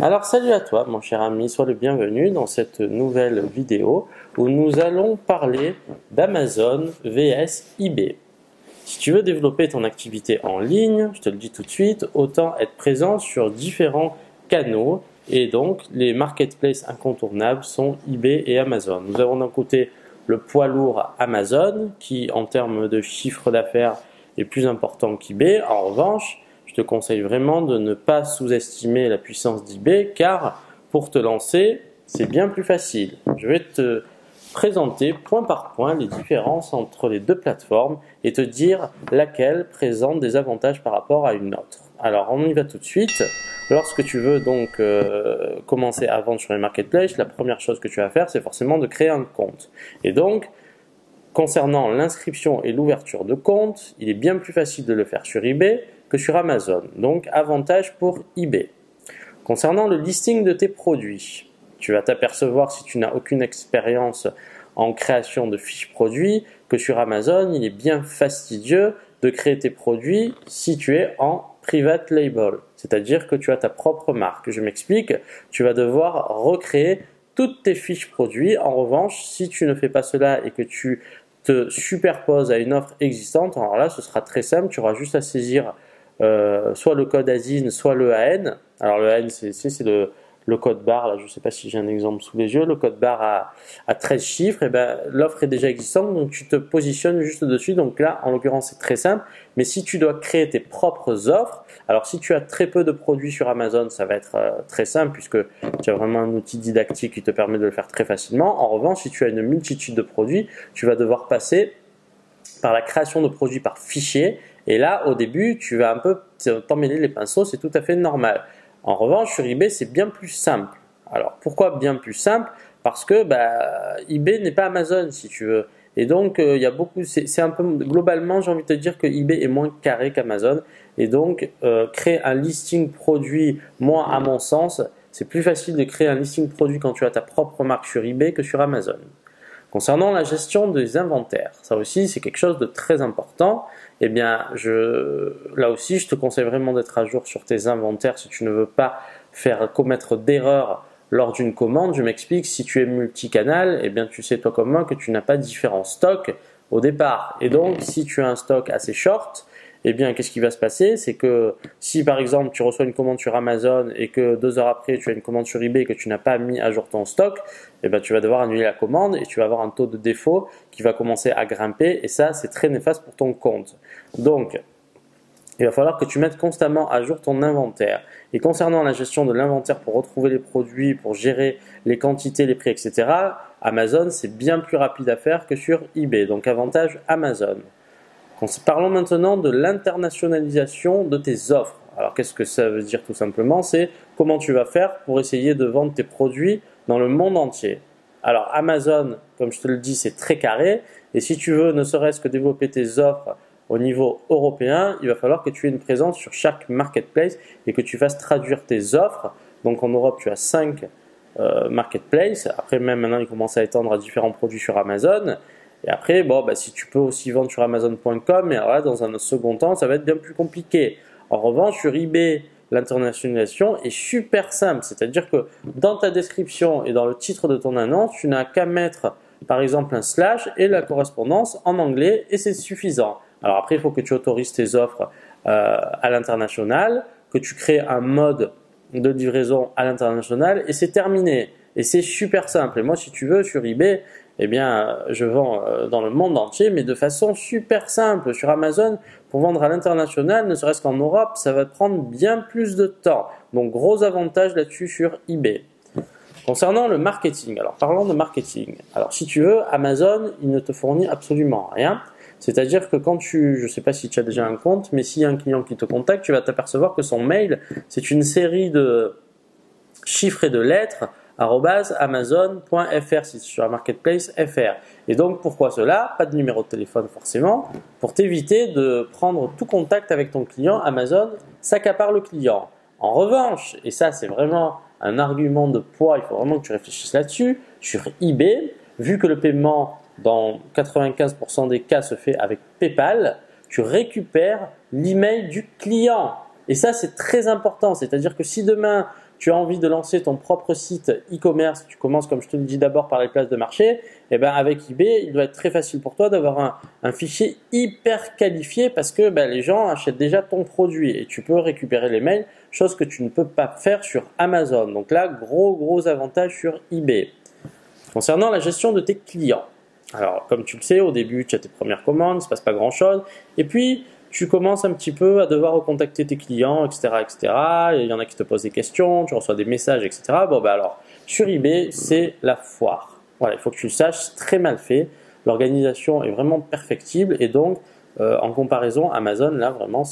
Alors salut à toi mon cher ami, sois le bienvenu dans cette nouvelle vidéo où nous allons parler d'Amazon vs eBay. Si tu veux développer ton activité en ligne, je te le dis tout de suite, autant être présent sur différents canaux et donc les marketplaces incontournables sont eBay et Amazon. Nous avons d'un côté le poids lourd Amazon qui en termes de chiffre d'affaires est plus important qu'eBay. En revanche, je te conseille vraiment de ne pas sous-estimer la puissance d'eBay car pour te lancer, c'est bien plus facile. Je vais te présenter point par point les différences entre les deux plateformes et te dire laquelle présente des avantages par rapport à une autre. Alors on y va tout de suite. Lorsque tu veux donc commencer à vendre sur les marketplaces, la première chose que tu vas faire, c'est forcément de créer un compte. Et donc, concernant l'inscription et l'ouverture de compte, il est bien plus facile de le faire sur eBay que sur Amazon. Donc, avantage pour eBay. Concernant le listing de tes produits, tu vas t'apercevoir si tu n'as aucune expérience en création de fiches produits que sur Amazon, il est bien fastidieux de créer tes produits si tu es en private label, c'est-à-dire que tu as ta propre marque. Je m'explique, tu vas devoir recréer toutes tes fiches produits. En revanche, si tu ne fais pas cela et que tu te superposes à une offre existante, alors là, ce sera très simple, tu auras juste à saisir soit le code ASIN, soit le AN. Alors le AN, c'est le code barre, là, je ne sais pas si j'ai un exemple sous les yeux, le code barre à 13 chiffres, et ben, l'offre est déjà existante, donc tu te positionnes juste dessus. Donc là, en l'occurrence, c'est très simple. Mais si tu dois créer tes propres offres, alors si tu as très peu de produits sur Amazon, ça va être très simple puisque tu as vraiment un outil didactique qui te permet de le faire très facilement. En revanche, si tu as une multitude de produits, tu vas devoir passer par la création de produits par fichier. Et là, au début, tu vas un peu t'emmêler les pinceaux, c'est tout à fait normal. En revanche, sur eBay, c'est bien plus simple. Alors, pourquoi bien plus simple? Parce que eBay n'est pas Amazon, si tu veux. Et donc, il y a beaucoup, c'est un peu, globalement, j'ai envie de te dire que eBay est moins carré qu'Amazon. Et donc, créer un listing produit, moi, à mon sens, c'est plus facile de créer un listing produit quand tu as ta propre marque sur eBay que sur Amazon. Concernant la gestion des inventaires, ça aussi c'est quelque chose de très important. Eh bien, là aussi, je te conseille vraiment d'être à jour sur tes inventaires si tu ne veux pas faire commettre d'erreurs lors d'une commande. Je m'explique, si tu es multicanal, eh bien, tu sais toi comme moi que tu n'as pas différents stocks au départ. Et donc, si tu as un stock assez short, eh bien, qu'est-ce qui va se passer? C'est que si par exemple tu reçois une commande sur Amazon et que 2 heures après tu as une commande sur eBay et que tu n'as pas mis à jour ton stock, eh bien, tu vas devoir annuler la commande et tu vas avoir un taux de défaut qui va commencer à grimper et ça, c'est très néfaste pour ton compte. Donc, il va falloir que tu mettes constamment à jour ton inventaire. Et concernant la gestion de l'inventaire pour retrouver les produits, pour gérer les quantités, les prix, etc., Amazon, c'est bien plus rapide à faire que sur eBay. Donc, avantage Amazon. Parlons maintenant de l'internationalisation de tes offres. Alors, qu'est-ce que ça veut dire tout simplement? C'est comment tu vas faire pour essayer de vendre tes produits dans le monde entier. Alors, Amazon, comme je te le dis, c'est très carré. Et si tu veux ne serait-ce que développer tes offres au niveau européen, il va falloir que tu aies une présence sur chaque marketplace et que tu fasses traduire tes offres. Donc, en Europe, tu as 5 marketplaces. Après, même maintenant, ils commencent à étendre à différents produits sur Amazon. Et après, si tu peux aussi vendre sur Amazon.com, mais alors là, dans un second temps, ça va être bien plus compliqué. En revanche, sur eBay, l'internationalisation est super simple. C'est-à-dire que dans ta description et dans le titre de ton annonce, tu n'as qu'à mettre, par exemple, un slash et la correspondance en anglais et c'est suffisant. Alors après, il faut que tu autorises tes offres à l'international, que tu crées un mode de livraison à l'international et c'est terminé. Et c'est super simple. Et moi, si tu veux, sur eBay, eh bien, je vends dans le monde entier, mais de façon super simple. Sur Amazon, pour vendre à l'international, ne serait-ce qu'en Europe, ça va te prendre bien plus de temps. Donc, gros avantage là-dessus sur eBay. Concernant le marketing, alors parlons de marketing. Alors, si tu veux, Amazon, il ne te fournit absolument rien. C'est-à-dire que quand je ne sais pas si tu as déjà un compte, mais s'il y a un client qui te contacte, tu vas t'apercevoir que son mail, c'est une série de chiffres et de lettres @amazon.fr, si c'est sur la marketplace FR. Et donc pourquoi cela? Pas de numéro de téléphone forcément, pour t'éviter de prendre tout contact avec ton client. Amazon s'accapare le client. En revanche, et ça c'est vraiment un argument de poids, il faut vraiment que tu réfléchisses là-dessus, sur eBay, vu que le paiement dans 95% des cas se fait avec PayPal, tu récupères l'email du client. Et ça c'est très important, c'est-à-dire que si demain tu as envie de lancer ton propre site e-commerce, tu commences comme je te le dis d'abord par les places de marché, et ben avec eBay, il doit être très facile pour toi d'avoir un fichier hyper qualifié parce que les gens achètent déjà ton produit et tu peux récupérer les mails, chose que tu ne peux pas faire sur Amazon. Donc là, gros avantage sur eBay. Concernant la gestion de tes clients, alors comme tu le sais, au début tu as tes premières commandes, il ne se passe pas grand chose, et puis tu commences un petit peu à devoir recontacter tes clients, etc. Il y en a qui te posent des questions, tu reçois des messages, etc. Bon alors, sur eBay, c'est la foire. Voilà, il faut que tu le saches, c'est très mal fait, l'organisation est vraiment perfectible, et donc en comparaison, Amazon, là vraiment,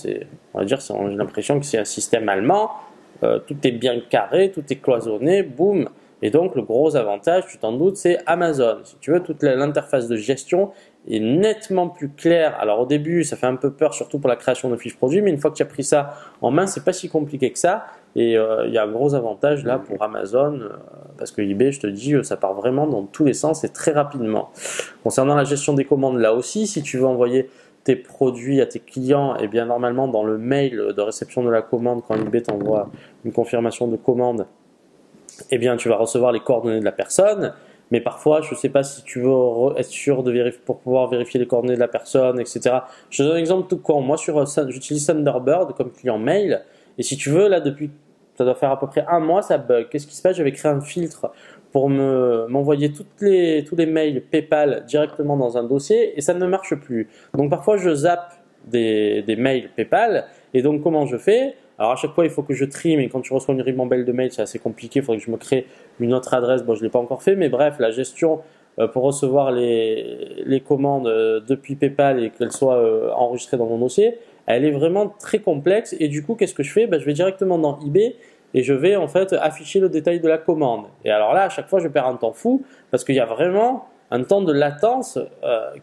on va dire, j'ai l'impression que c'est un système allemand, tout est bien carré, tout est cloisonné, boum. Et donc, le gros avantage, tu t'en doutes, c'est Amazon. Si tu veux, toute l'interface de gestion est nettement plus claire. Alors, au début, ça fait un peu peur, surtout pour la création de fiches produits, mais une fois que tu as pris ça en main, c'est pas si compliqué que ça. Et il y a un gros avantage là pour Amazon, parce que eBay, je te dis, ça part vraiment dans tous les sens et très rapidement. Concernant la gestion des commandes, là aussi, si tu veux envoyer tes produits à tes clients, et bien normalement, dans le mail de réception de la commande, quand eBay t'envoie une confirmation de commande, eh bien, tu vas recevoir les coordonnées de la personne, mais parfois, je ne sais pas si tu veux être sûr de vérifier pour pouvoir vérifier les coordonnées de la personne, etc. Je te donne un exemple tout con. Moi, j'utilise Thunderbird comme client mail, et si tu veux, là, depuis, ça doit faire à peu près un mois, ça bug. Qu'est-ce qui se passe? J'avais créé un filtre pour m'envoyer tous les mails PayPal directement dans un dossier, et ça ne marche plus. Donc, parfois, je zappe des mails PayPal, et donc, comment je fais? Alors à chaque fois, il faut que je trie, mais quand tu reçois une ribambelle de mails, c'est assez compliqué. Il faudrait que je me crée une autre adresse. Bon, je ne l'ai pas encore fait, mais bref, la gestion pour recevoir les commandes depuis PayPal et qu'elles soient enregistrées dans mon dossier, elle est vraiment très complexe. Et du coup, qu'est-ce que je fais? Je vais directement dans eBay et je vais en fait afficher le détail de la commande. Et alors là, à chaque fois, je perds un temps fou parce qu'il y a vraiment un temps de latence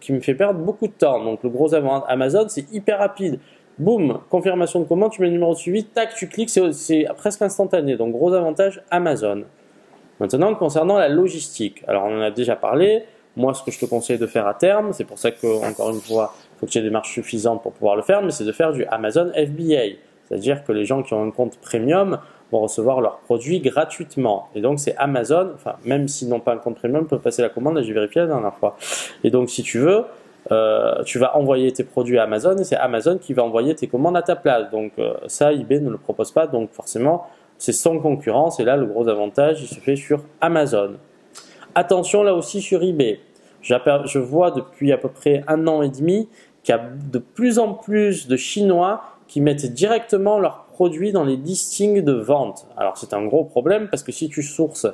qui me fait perdre beaucoup de temps. Donc le gros avantage Amazon, c'est hyper rapide. Boum, confirmation de commande, tu mets le numéro de suivi, tac, tu cliques, c'est presque instantané. Donc gros avantage Amazon. Maintenant, concernant la logistique, alors on en a déjà parlé. Moi, ce que je te conseille de faire à terme, c'est pour ça que, encore une fois, il faut que tu aies des marges suffisantes pour pouvoir le faire, mais c'est de faire du Amazon FBA. C'est-à-dire que les gens qui ont un compte premium vont recevoir leurs produits gratuitement. Et donc, c'est Amazon, enfin, même s'ils n'ont pas un compte premium, peuvent passer la commande, là, j'ai vérifié la dernière fois. Et donc, si tu veux, tu vas envoyer tes produits à Amazon et c'est Amazon qui va envoyer tes commandes à ta place. Donc ça, eBay ne le propose pas, donc forcément, c'est sans concurrence et là, le gros avantage, il se fait sur Amazon. Attention là aussi sur eBay. Je vois depuis à peu près 1 an et demi qu'il y a de plus en plus de Chinois qui mettent directement leurs produits dans les listings de vente. Alors c'est un gros problème parce que si tu sources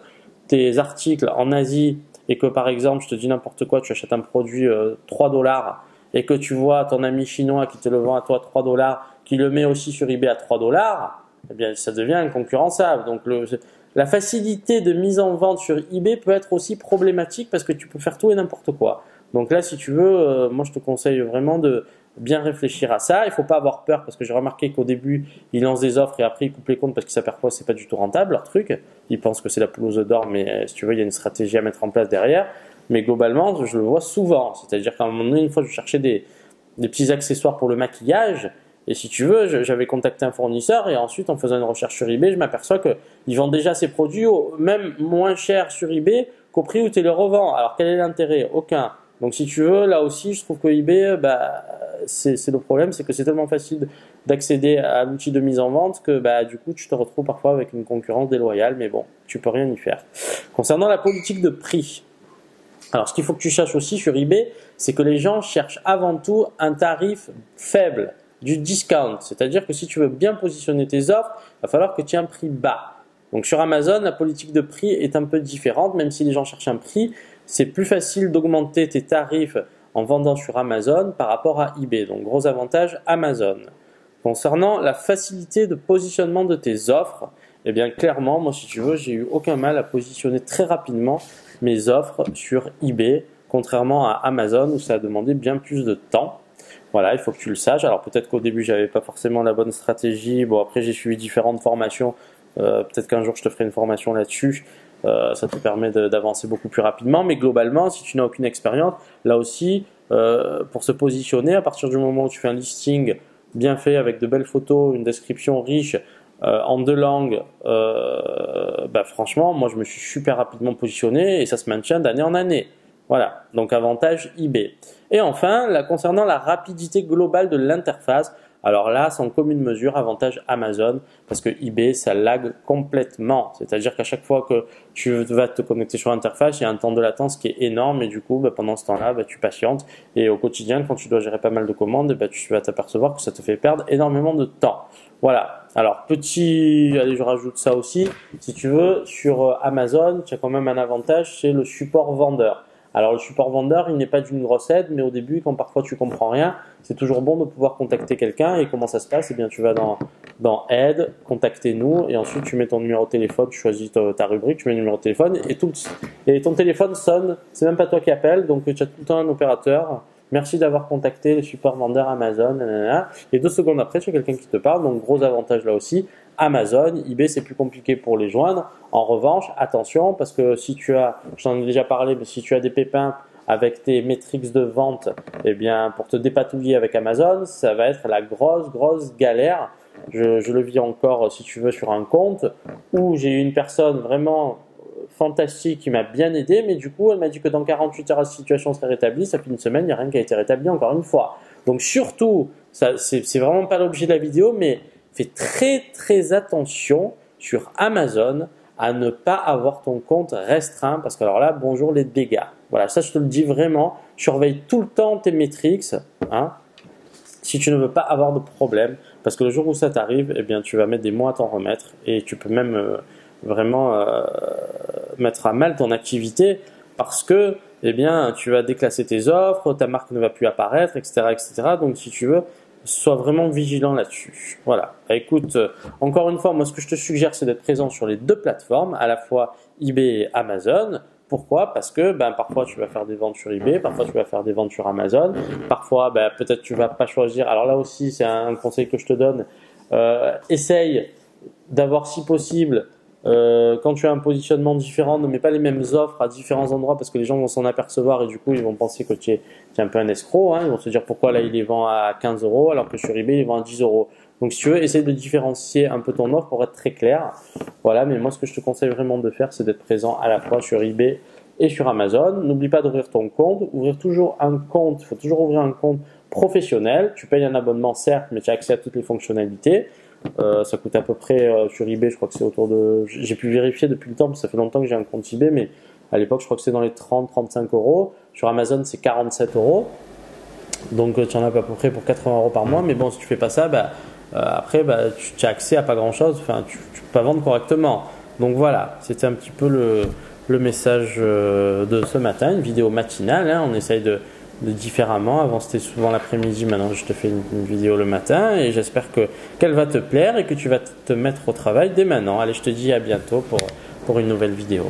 tes articles en Asie et que par exemple, je te dis n'importe quoi, tu achètes un produit 3 $ et que tu vois ton ami chinois qui te le vend à toi 3 $, qui le met aussi sur eBay à 3 $, eh bien ça devient inconcurrençable. Donc la facilité de mise en vente sur eBay peut être aussi problématique parce que tu peux faire tout et n'importe quoi. Donc là, si tu veux, moi je te conseille vraiment de bien réfléchir à ça. Il ne faut pas avoir peur parce que j'ai remarqué qu'au début, ils lancent des offres et après ils coupent les comptes parce qu'ils s'aperçoivent que ce n'est pas du tout rentable leur truc. Ils pensent que c'est la poule aux œufs d'or, mais si tu veux, il y a une stratégie à mettre en place derrière. Mais globalement, je le vois souvent. C'est-à-dire qu'à un moment donné, une fois, je cherchais des petits accessoires pour le maquillage. Et si tu veux, j'avais contacté un fournisseur et ensuite, en faisant une recherche sur eBay, je m'aperçois qu'ils vendent déjà ces produits même moins cher sur eBay qu'au prix où tu les revends. Alors, quel est l'intérêt? Aucun. Donc, si tu veux, là aussi, je trouve que eBay, c'est le problème, c'est que c'est tellement facile d'accéder à l'outil de mise en vente que du coup, tu te retrouves parfois avec une concurrence déloyale, mais bon, tu peux rien y faire. Concernant la politique de prix, alors ce qu'il faut que tu saches aussi sur eBay, c'est que les gens cherchent avant tout un tarif faible, du discount. C'est-à-dire que si tu veux bien positionner tes offres, il va falloir que tu aies un prix bas. Donc sur Amazon, la politique de prix est un peu différente, même si les gens cherchent un prix, c'est plus facile d'augmenter tes tarifs en vendant sur Amazon par rapport à eBay. Donc gros avantage Amazon. Concernant la facilité de positionnement de tes offres, eh bien clairement, moi si tu veux, j'ai eu aucun mal à positionner très rapidement mes offres sur eBay, contrairement à Amazon où ça a demandé bien plus de temps. Voilà, il faut que tu le saches. Alors peut-être qu'au début, j'avais pas forcément la bonne stratégie. Bon, après, j'ai suivi différentes formations. Peut-être qu'un jour, je te ferai une formation là-dessus. Ça te permet d'avancer beaucoup plus rapidement. Mais globalement, si tu n'as aucune expérience, là aussi, pour se positionner, à partir du moment où tu fais un listing bien fait avec de belles photos, une description riche, en 2 langues, bah, franchement, moi je me suis super rapidement positionné et ça se maintient d'année en année. Voilà, donc avantage eBay. Et enfin, là, concernant la rapidité globale de l'interface, alors là, sans commune mesure, avantage Amazon, parce que eBay, ça lag complètement. C'est-à-dire qu'à chaque fois que tu vas te connecter sur l'interface, il y a un temps de latence qui est énorme et du coup, bah, pendant ce temps-là, bah, tu patientes. Et au quotidien, quand tu dois gérer pas mal de commandes, bah, tu vas t'apercevoir que ça te fait perdre énormément de temps. Voilà. Alors, allez, je rajoute ça aussi. Si tu veux, sur Amazon, tu as quand même un avantage, c'est le support vendeur. Alors le support vendeur, il n'est pas d'une grosse aide, mais au début, quand parfois tu comprends rien, c'est toujours bon de pouvoir contacter quelqu'un. Et comment ça se passe? Eh bien, tu vas dans aide, contactez-nous, et ensuite tu mets ton numéro de téléphone, tu choisis ta rubrique, tu mets le numéro de téléphone, et ton téléphone sonne. C'est même pas toi qui appelle, donc tu as tout le temps un opérateur. Merci d'avoir contacté le support vendeur Amazon, nanana. Et 2 secondes après, tu as quelqu'un qui te parle, donc gros avantage là aussi. Amazon, eBay, c'est plus compliqué pour les joindre. En revanche, attention, parce que si tu as, j'en ai déjà parlé, mais si tu as des pépins avec tes métriques de vente, eh bien, pour te dépatouiller avec Amazon, ça va être la grosse galère. Je le vis encore, si tu veux, sur un compte où j'ai eu une personne vraiment fantastique qui m'a bien aidé, mais du coup, elle m'a dit que dans 48 heures, la situation serait rétablie. Ça fait une semaine, il n'y a rien qui a été rétabli encore une fois. Donc surtout, c'est vraiment pas l'objet de la vidéo, mais fais très attention sur Amazon à ne pas avoir ton compte restreint, parce que alors là, bonjour les dégâts. Voilà, ça je te le dis vraiment, surveille tout le temps tes métriques, hein, si tu ne veux pas avoir de problème, parce que le jour où ça t'arrive, eh bien tu vas mettre des mois à t'en remettre, et tu peux même vraiment mettre à mal ton activité, parce que eh bien, tu vas déclasser tes offres, ta marque ne va plus apparaître, etc. Donc si tu veux, sois vraiment vigilant là-dessus. Voilà. Écoute, encore une fois, moi ce que je te suggère, c'est d'être présent sur les 2 plateformes, à la fois eBay et Amazon. Pourquoi? Parce que parfois tu vas faire des ventes sur eBay, parfois tu vas faire des ventes sur Amazon, parfois peut-être tu vas pas choisir. Alors là aussi, c'est un conseil que je te donne. Essaye d'avoir, si possible, quand tu as un positionnement différent, ne mets pas les mêmes offres à différents endroits, parce que les gens vont s'en apercevoir et du coup ils vont penser que tu es un peu un escroc, hein. Ils vont se dire pourquoi là il les vend à 15 € alors que sur eBay il les vend à 10 €. Donc si tu veux, essaye de différencier un peu ton offre pour être très clair. Voilà, mais moi ce que je te conseille vraiment de faire, c'est d'être présent à la fois sur eBay et sur Amazon. N'oublie pas d'ouvrir ton compte, il faut toujours ouvrir un compte professionnel. Tu payes un abonnement certes, mais tu as accès à toutes les fonctionnalités. Ça coûte à peu près sur eBay, je crois que c'est autour de, j'ai pu vérifier depuis le temps parce que ça fait longtemps que j'ai un compte eBay, mais à l'époque je crois que c'est dans les 30-35 €. Sur Amazon c'est 47 €, donc tu en as à peu près pour 80 € par mois. Mais bon, si tu fais pas ça, après tu as accès à pas grand chose, enfin tu peux pas vendre correctement. Donc voilà, c'était un petit peu le message de ce matin, une vidéo matinale, hein. On essaye de différemment. Avant c'était souvent l'après-midi, maintenant je te fais une vidéo le matin et j'espère qu'elle va te plaire et que tu vas te mettre au travail dès maintenant. Allez, je te dis à bientôt pour une nouvelle vidéo.